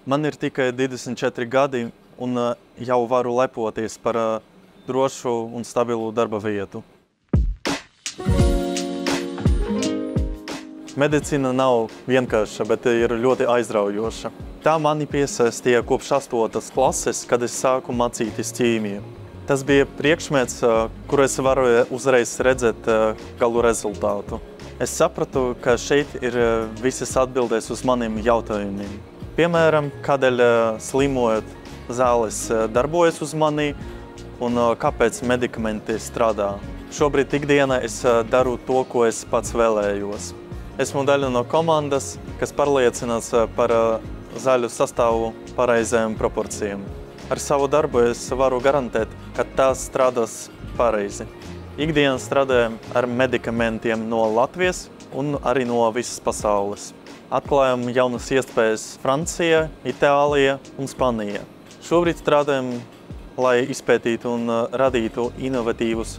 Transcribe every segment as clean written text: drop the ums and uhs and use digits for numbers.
Man ir tikai 24 gadi un jau varu lepoties par drošu un stabilu darba vietu. Medicīna nav vienkārša, bet ir ļoti aizraujoša. Tā mani piesaistīja kopš 8. klases, kad es sāku mācīties ķīmiju. Tas bija priekšmets, kur es varu uzreiz redzēt galu rezultātu. Es sapratu, ka šeit ir visas atbildes uz maniem jautājumiem. Piemēram, kādēļ slimojot zāles darbojas uz mani un kāpēc medikamenti strādā. Šobrīd ikdienā es daru to, ko es pats vēlējos. Esmu daļa no komandas, kas pārliecinās par zaļu sastāvu pareizajām proporcijām. Ar savu darbu es varu garantēt, ka tās strādās pareizi. Ikdienā strādājam ar medikamentiem no Latvijas un arī no visas pasaules. Atklājam jaunas iespējas Francijā, Itālijā un Spānijā. Šobrīd strādājam, lai izpētītu un radītu inovatīvus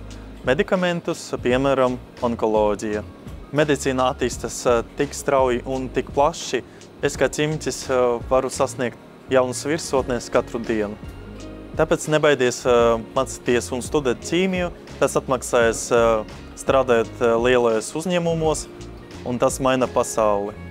medikamentus, piemēram, onkoloģija. Medicīna attīstās tik strauji un tik plaši, es kā ķīmiķis varu sasniegt jaunas virsotnes katru dienu. Tāpēc nebaidies mācīties un studēt ķīmiju, tas atmaksājas strādājot lielajos uzņēmumos un tas maina pasauli.